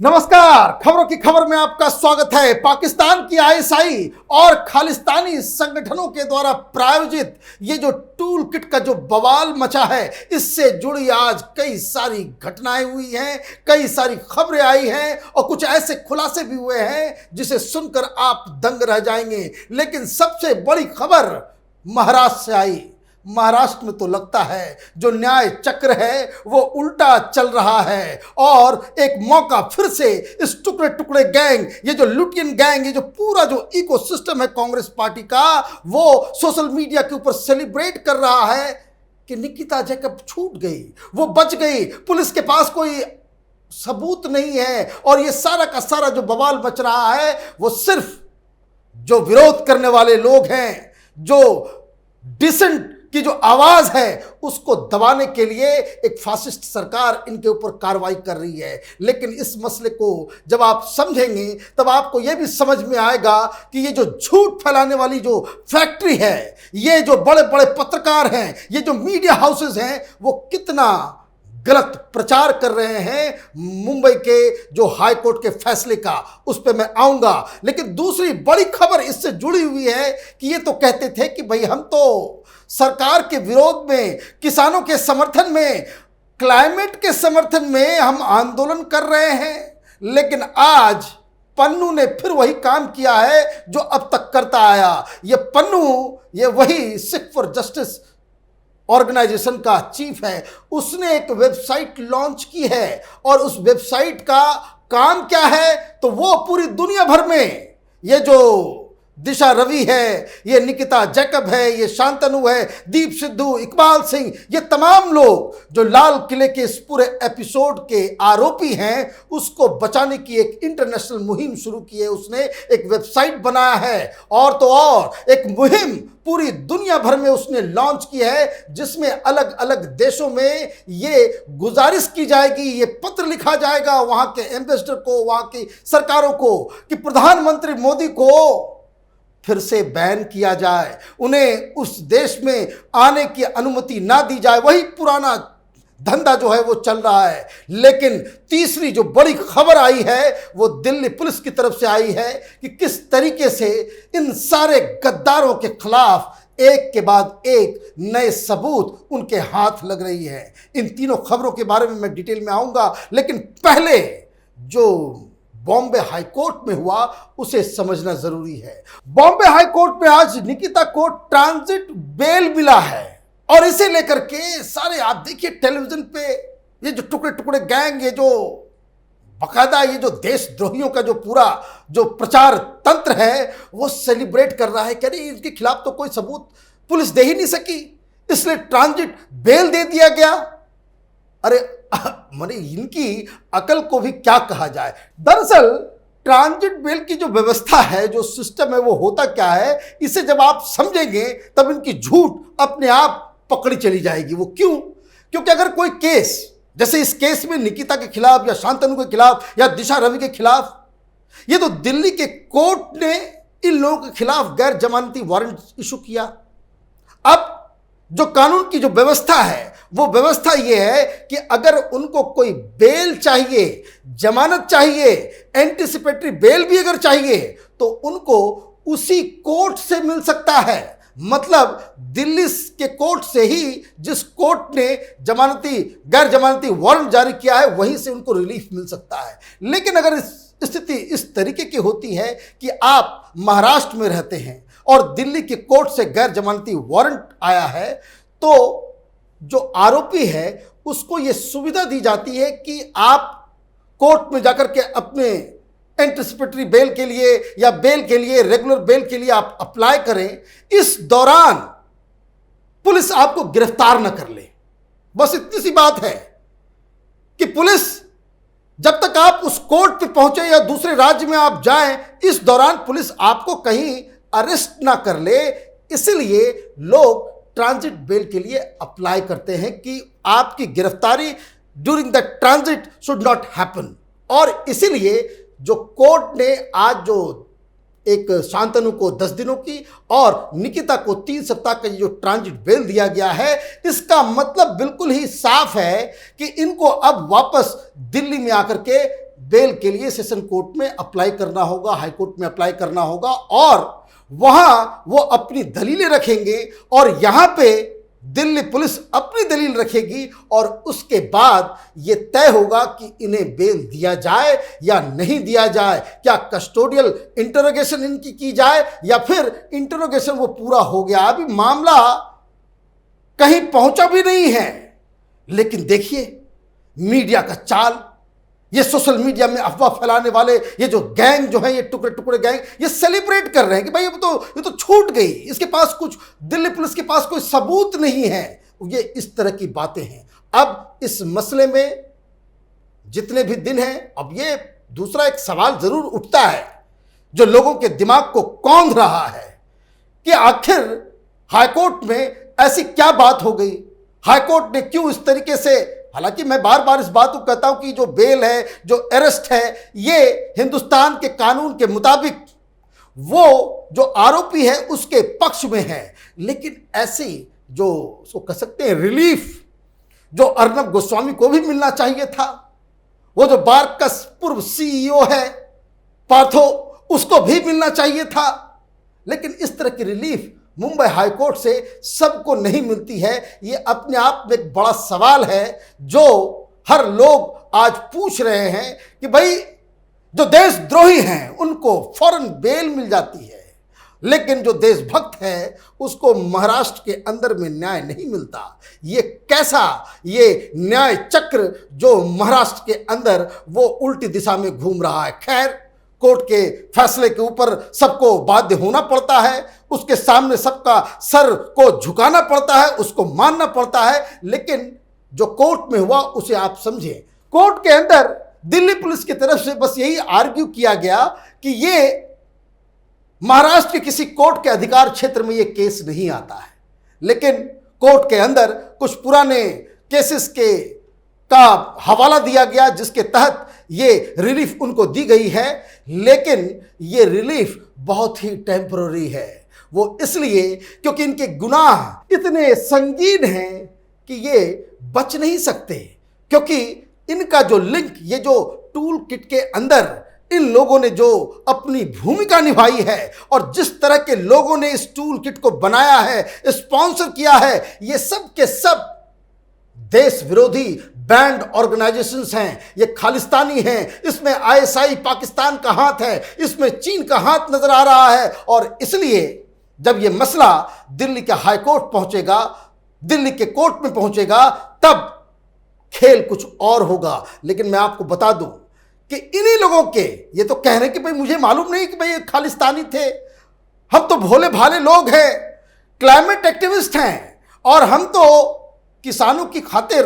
नमस्कार, खबरों की खबर में आपका स्वागत है। पाकिस्तान की आईएसआई और खालिस्तानी संगठनों के द्वारा प्रायोजित ये जो टूल किट का जो बवाल मचा है, इससे जुड़ी आज कई सारी घटनाएं हुई हैं, कई सारी खबरें आई हैं और कुछ ऐसे खुलासे भी हुए हैं जिसे सुनकर आप दंग रह जाएंगे। लेकिन सबसे बड़ी खबर महाराष्ट्र से आई। महाराष्ट्र में तो लगता है जो न्याय चक्र है वो उल्टा चल रहा है और एक मौका फिर से इस टुकड़े टुकड़े गैंग, ये जो लुटियन गैंग, ये जो पूरा जो इकोसिस्टम है कांग्रेस पार्टी का, वो सोशल मीडिया के ऊपर सेलिब्रेट कर रहा है कि निकिता जैकब छूट गई, वो बच गई, पुलिस के पास कोई सबूत नहीं है। और ये सारा का सारा जो बवाल मच रहा है वो सिर्फ जो विरोध करने वाले लोग हैं, जो डिसेंट की जो आवाज है उसको दबाने के लिए एक फासिस्ट सरकार इनके ऊपर कार्रवाई कर रही है। लेकिन इस मसले को जब आप समझेंगे तब आपको यह भी समझ में आएगा कि ये जो झूठ फैलाने वाली जो फैक्ट्री है, ये जो बड़े बड़े पत्रकार हैं, ये जो मीडिया हाउसेस हैं, वो कितना गलत प्रचार कर रहे हैं मुंबई के जो हाई कोर्ट के फैसले का। उस पर मैं आऊंगा। लेकिन दूसरी बड़ी खबर इससे जुड़ी हुई है कि ये तो कहते थे कि भाई हम तो सरकार के विरोध में, किसानों के समर्थन में, क्लाइमेट के समर्थन में हम आंदोलन कर रहे हैं। लेकिन आज पन्नू ने फिर वही काम किया है जो अब तक करता आया। ये पन्नू, ये वही सिख फॉर जस्टिस ऑर्गेनाइजेशन का चीफ है। उसने एक वेबसाइट लॉन्च की है और उस वेबसाइट का काम क्या है, तो वो पूरी दुनिया भर में ये जो दिशा रवि है, ये निकिता जैकब है, ये शांतनु है, दीप सिद्धू, इकबाल सिंह, ये तमाम लोग जो लाल किले के इस पूरे एपिसोड के आरोपी हैं, उसको बचाने की एक इंटरनेशनल मुहिम शुरू की है। उसने एक वेबसाइट बनाया है और तो और एक मुहिम पूरी दुनिया भर में उसने लॉन्च की है, जिसमें अलग अलग देशों में ये गुजारिश की जाएगी, ये पत्र लिखा जाएगा वहां के एम्बेसडर को, वहां की सरकारों को, कि प्रधानमंत्री मोदी को फिर से बैन किया जाए, उन्हें उस देश में आने की अनुमति ना दी जाए। वही पुराना धंधा जो है वो चल रहा है। लेकिन तीसरी जो बड़ी खबर आई है वो दिल्ली पुलिस की तरफ से आई है कि किस तरीके से इन सारे गद्दारों के खिलाफ एक के बाद एक नए सबूत उनके हाथ लग रही है। इन तीनों खबरों के बारे में मैं डिटेल में आऊंगा, लेकिन पहले जो बॉम्बे हाई कोर्ट में हुआ उसे समझना जरूरी है। बॉम्बे हाई कोर्ट में आज निकिता को ट्रांजिट बेल मिला है और इसे लेकर के सारे आप देखिए टेलीविजन पे ये जो टुकड़े टुकड़े गैंग, ये जो बकायदा ये जो देशद्रोहियों का जो पूरा जो प्रचार तंत्र है वो सेलिब्रेट कर रहा है कि अरे इनके खिलाफ तो कोई सबूत पुलिस दे ही नहीं सकी, इसलिए ट्रांजिट बेल दे दिया गया। अरे माने इनकी अकल को भी क्या कहा जाए। दरअसल ट्रांजिट बेल की जो व्यवस्था है, जो सिस्टम है, वो होता क्या है, इसे जब आप समझेंगे तब इनकी झूठ अपने आप पकड़ी चली जाएगी। वो क्यों? क्योंकि अगर कोई केस, जैसे इस केस में निकिता के खिलाफ या शांतनु के खिलाफ या दिशा रवि के खिलाफ, ये तो दिल्ली के कोर्ट ने इन लोगों के खिलाफ गैर जमानती वारंट इशू किया। अब जो कानून की जो व्यवस्था है वो व्यवस्था ये है कि अगर उनको कोई बेल चाहिए, जमानत चाहिए, एंटीसिपेटरी बेल भी अगर चाहिए, तो उनको उसी कोर्ट से मिल सकता है। मतलब दिल्ली के कोर्ट से ही, जिस कोर्ट ने जमानती गैर जमानती वारंट जारी किया है, वहीं से उनको रिलीफ मिल सकता है। लेकिन अगर स्थिति इस तरीके की होती है कि आप महाराष्ट्र में रहते हैं और दिल्ली के कोर्ट से गैर जमानती वारंट आया है, तो जो आरोपी है उसको यह सुविधा दी जाती है कि आप कोर्ट में जाकर के अपने एंटीसिपेटरी बेल के लिए या बेल के लिए, रेगुलर बेल के लिए आप अप्लाई करें। इस दौरान पुलिस आपको गिरफ्तार न कर ले। बस इतनी सी बात है कि पुलिस जब तक आप उस कोर्ट पे पहुंचे या दूसरे राज्य में आप जाएं, इस दौरान पुलिस आपको कहीं अरेस्ट ना कर ले। इसलिए लोग ट्रांजिट बेल के लिए अप्लाई करते हैं कि आपकी गिरफ्तारी during the transit should not happen. और इसीलिए जो कोर्ट ने आज जो एक शांतनु को 10 दिनों की और निकिता को 3 सप्ताह का जो ट्रांजिट बेल दिया गया है, इसका मतलब बिल्कुल ही साफ है कि इनको अब वापस दिल्ली में आकर के बेल के लिए सेशन कोर्ट में अप्लाई करना होगा, हाई कोर्ट में अप्लाई करना होगा और वहां वो अपनी दलीलें रखेंगे और यहां पे दिल्ली पुलिस अपनी दलील रखेगी और उसके बाद ये तय होगा कि इन्हें बेल दिया जाए या नहीं दिया जाए। क्या कस्टोडियल इंटरोगेशन इनकी की जाए या फिर इंटरोगेशन वो पूरा हो गया। अभी मामला कहीं पहुंचा भी नहीं है, लेकिन देखिए मीडिया का चाल, ये सोशल मीडिया में अफवाह फैलाने वाले ये जो गैंग जो है, ये टुकड़े टुकड़े गैंग, ये सेलिब्रेट कर रहे हैं कि भाई ये तो छूट गई, इसके पास कुछ, दिल्ली पुलिस के पास कोई सबूत नहीं है। ये इस तरह की बातें हैं। अब इस मसले में जितने भी दिन हैं, अब ये दूसरा एक सवाल जरूर उठता है जो लोगों के दिमाग को कौंध रहा है कि आखिर हाईकोर्ट में ऐसी क्या बात हो गई, हाईकोर्ट ने क्यों इस तरीके से, हालांकि मैं बार बार इस बात को कहता हूं कि जो बेल है, जो अरेस्ट है, ये हिंदुस्तान के कानून के मुताबिक वो जो आरोपी है उसके पक्ष में है, लेकिन ऐसी जो उसको कह सकते हैं रिलीफ जो अर्नब गोस्वामी को भी मिलना चाहिए था, वो जो बार का पूर्व सीईओ है पार्थो, उसको भी मिलना चाहिए था, लेकिन इस तरह की रिलीफ मुंबई हाईकोर्ट से सबको नहीं मिलती है। ये अपने आप में एक बड़ा सवाल है जो हर लोग आज पूछ रहे हैं कि भाई जो देशद्रोही हैं उनको फौरन बेल मिल जाती है, लेकिन जो देशभक्त है उसको महाराष्ट्र के अंदर में न्याय नहीं मिलता। ये कैसा ये न्याय चक्र जो महाराष्ट्र के अंदर वो उल्टी दिशा में घूम रहा है। खैर, कोर्ट के फैसले के ऊपर सबको बाध्य होना पड़ता है, उसके सामने सबका सर को झुकाना पड़ता है, उसको मानना पड़ता है, लेकिन जो कोर्ट में हुआ उसे आप समझें। कोर्ट के अंदर दिल्ली पुलिस की तरफ से बस यही आर्ग्यू किया गया कि ये महाराष्ट्र के किसी कोर्ट के अधिकार क्षेत्र में ये केस नहीं आता है, लेकिन कोर्ट के अंदर कुछ पुराने केसेस का हवाला दिया गया जिसके तहत ये रिलीफ उनको दी गई है, लेकिन ये रिलीफ बहुत ही टेम्पररी है। वो इसलिए क्योंकि इनके गुनाह इतने संगीन हैं कि ये बच नहीं सकते, क्योंकि इनका जो लिंक, ये जो टूल किट के अंदर इन लोगों ने जो अपनी भूमिका निभाई है और जिस तरह के लोगों ने इस टूल किट को बनाया है, स्पॉन्सर किया है, ये सब के सब देश विरोधी बैंड ऑर्गेनाइजेशंस हैं, ये खालिस्तानी हैं, इसमें आईएसआई पाकिस्तान का हाथ है, इसमें चीन का हाथ नजर आ रहा है। और इसलिए जब ये मसला दिल्ली के हाई कोर्ट पहुंचेगा, दिल्ली के कोर्ट में पहुंचेगा, तब खेल कुछ और होगा। लेकिन मैं आपको बता दूं कि इन्हीं लोगों के, ये तो कह रहे हैं कि भाई मुझे मालूम नहीं कि भाई ये खालिस्तानी थे, हम तो भोले भाले लोग हैं, क्लाइमेट एक्टिविस्ट हैं, और हम तो किसानों की खातिर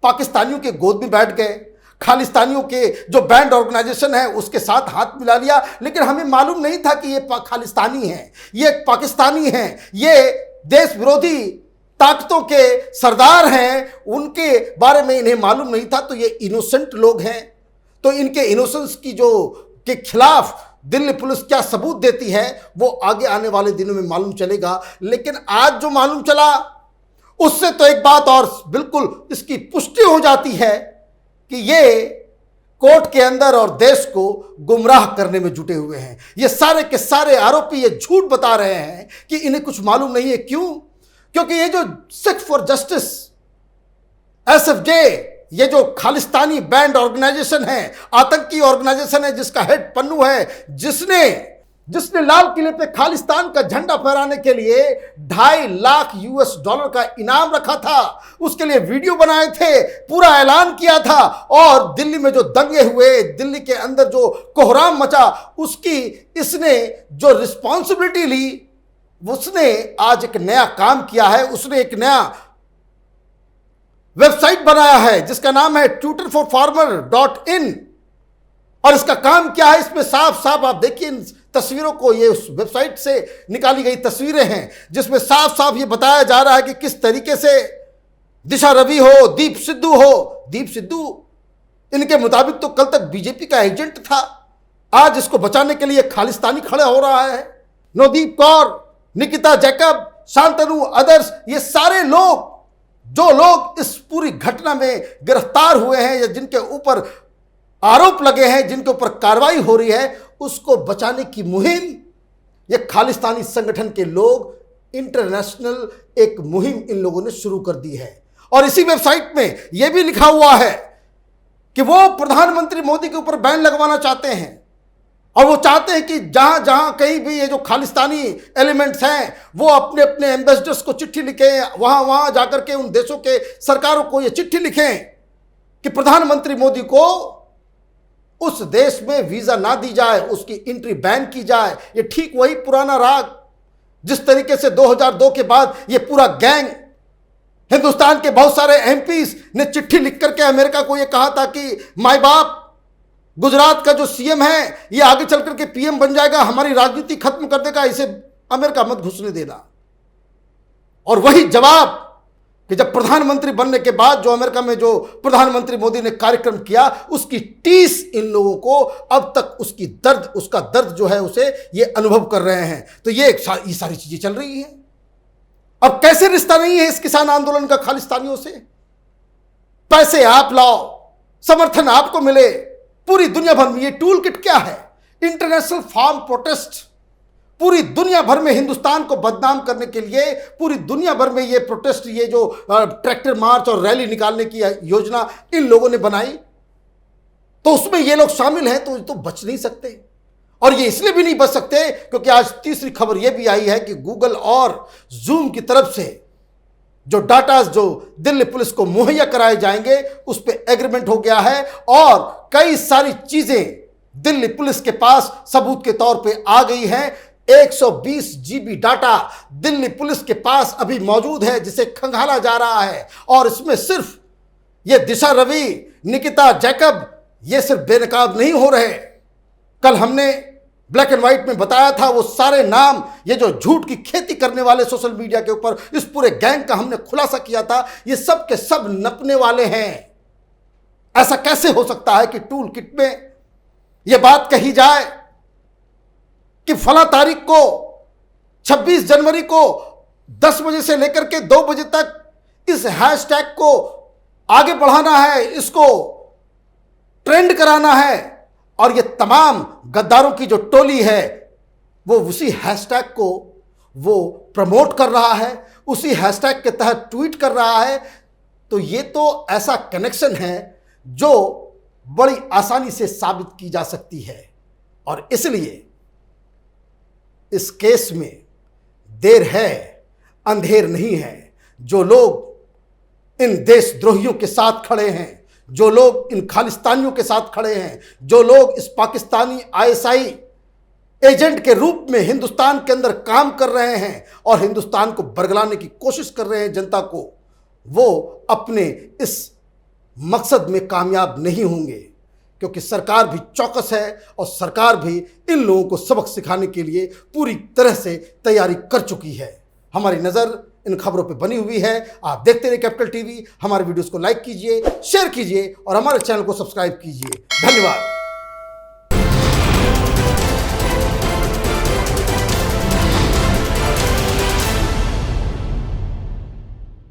पाकिस्तानियों के गोद में बैठ गए, खालिस्तानियों के जो बैंड ऑर्गेनाइजेशन है उसके साथ हाथ मिला लिया, लेकिन हमें मालूम नहीं था कि ये खालिस्तानी हैं, ये पाकिस्तानी हैं, ये देश विरोधी ताकतों के सरदार हैं, उनके बारे में इन्हें मालूम नहीं था। तो ये इनोसेंट लोग हैं, तो इनके इनोसेंस की जो के खिलाफ दिल्ली पुलिस क्या सबूत देती है वो आगे आने वाले दिनों में मालूम चलेगा। लेकिन आज जो मालूम चला उससे तो एक बात और बिल्कुल इसकी पुष्टि हो जाती है कि ये कोर्ट के अंदर और देश को गुमराह करने में जुटे हुए हैं। ये सारे के सारे आरोपी ये झूठ बता रहे हैं कि इन्हें कुछ मालूम नहीं है। क्यों? क्योंकि ये जो सिख फॉर जस्टिस एसएफजे, ये जो खालिस्तानी बैंड ऑर्गेनाइजेशन है, आतंकी ऑर्गेनाइजेशन है, जिसका हेड पन्नू है, जिसने लाल किले पे खालिस्तान का झंडा फहराने के लिए $2.5 लाख का इनाम रखा था, उसके लिए वीडियो बनाए थे, पूरा ऐलान किया था, और दिल्ली में जो दंगे हुए, दिल्ली के अंदर जो कोहराम मचा, उसकी इसने जो रिस्पॉन्सिबिलिटी ली, उसने आज एक नया काम किया है। उसने एक नया वेबसाइट बनाया है जिसका नाम है tutorforfarmer.in, और इसका काम क्या है, इसमें साफ साफ आप देखिए इन तस्वीरों को, ये उस वेबसाइट से निकाली गई तस्वीरें हैं जिसमें साफ साफ ये बताया जा रहा है कि किस तरीके से दिशा रवि हो, दीप सिद्धू इनके मुताबिक तो कल तक बीजेपी का एजेंट था, आज इसको बचाने के लिए खालिस्तानी खड़ा हो रहा है। नवदीप कौर, निकिता जैकब, शांतनु, अदर्श, ये सारे लोग, जो लोग इस पूरी घटना में गिरफ्तार हुए हैं या जिनके ऊपर आरोप लगे हैं, जिनके ऊपर कार्रवाई हो रही है, उसको बचाने की मुहिम ये खालिस्तानी संगठन के लोग इंटरनेशनल एक मुहिम इन लोगों ने शुरू कर दी है। और इसी वेबसाइट में यह भी लिखा हुआ है कि वो प्रधानमंत्री मोदी के ऊपर बैन लगवाना चाहते हैं और वो चाहते हैं कि जहां जहां कहीं भी ये जो खालिस्तानी एलिमेंट्स हैं वो अपने अपने एम्बेसडर्स को चिट्ठी लिखें, वहां वहां जाकर के उन देशों के सरकारों को ये चिट्ठी लिखें कि प्रधानमंत्री मोदी को उस देश में वीजा ना दी जाए, उसकी एंट्री बैन की जाए। ये ठीक वही पुराना राग जिस तरीके से 2002 के बाद ये पूरा गैंग हिंदुस्तान के बहुत सारे एमपीज ने चिट्ठी लिख करके अमेरिका को ये कहा था कि माय बाप, गुजरात का जो सीएम है ये आगे चल करके पीएम बन जाएगा, हमारी राजनीति खत्म कर देगा, इसे अमेरिका मत घुसने देना। और वही जवाब कि जब प्रधानमंत्री बनने के बाद जो अमेरिका में जो प्रधानमंत्री मोदी ने कार्यक्रम किया, उसकी टीस इन लोगों को अब तक उसका दर्द जो है उसे ये अनुभव कर रहे हैं। तो ये सारी चीजें चल रही हैं। अब कैसे रिश्ता नहीं है इस किसान आंदोलन का खालिस्तानियों से? पैसे आप लाओ, समर्थन आपको मिले, पूरी दुनिया भर में ये टूल किट क्या है? International farm protest. पूरी दुनिया भर में हिंदुस्तान को बदनाम करने के लिए पूरी दुनिया भर में ये प्रोटेस्ट, ये जो ट्रैक्टर मार्च और रैली निकालने की योजना इन लोगों ने बनाई, तो उसमें ये लोग शामिल हैं, तो बच नहीं सकते। और ये इसलिए भी नहीं बच सकते क्योंकि आज तीसरी खबर यह भी आई है कि गूगल और जूम की तरफ से जो डाटा जो दिल्ली पुलिस को मुहैया कराए जाएंगे उस पर एग्रीमेंट हो गया है और कई सारी चीजें दिल्ली पुलिस के पास सबूत के तौर पे आ गई हैं। 120 GB डाटा दिल्ली पुलिस के पास अभी मौजूद है जिसे खंगाला जा रहा है। और इसमें सिर्फ ये दिशा रवि, निकिता जैकब ये सिर्फ बेनकाब नहीं हो रहे। कल हमने ब्लैक एंड व्हाइट में बताया था वो सारे नाम, ये जो झूठ की खेती करने वाले सोशल मीडिया के ऊपर इस पूरे गैंग का हमने खुलासा किया था, ये सब के सब नपने वाले हैं। ऐसा कैसे हो सकता है कि टूल किट में यह बात कही जाए कि फला तारीख को 26 जनवरी को 10 बजे से लेकर के 2 बजे तक इस हैशटैग को आगे बढ़ाना है, इसको ट्रेंड कराना है। और ये तमाम गद्दारों की जो टोली है वो उसी हैशटैग को वो प्रमोट कर रहा है, उसी हैशटैग के तहत ट्वीट कर रहा है। तो ये तो ऐसा कनेक्शन है जो बड़ी आसानी से साबित की जा सकती है। और इसलिए इस केस में देर है अंधेर नहीं है। जो लोग इन देशद्रोहियों के साथ खड़े हैं, जो लोग इन खालिस्तानियों के साथ खड़े हैं, जो लोग इस पाकिस्तानी ISI एजेंट के रूप में हिंदुस्तान के अंदर काम कर रहे हैं और हिंदुस्तान को बरगलाने की कोशिश कर रहे हैं जनता को, वो अपने इस मकसद में कामयाब नहीं होंगे। क्योंकि सरकार भी चौकस है और सरकार भी इन लोगों को सबक सिखाने के लिए पूरी तरह से तैयारी कर चुकी है। हमारी नज़र इन खबरों पे बनी हुई है। आप देखते रहिए कैपिटल टीवी। हमारे वीडियोस को लाइक कीजिए, शेयर कीजिए और हमारे चैनल को सब्सक्राइब कीजिए। धन्यवाद।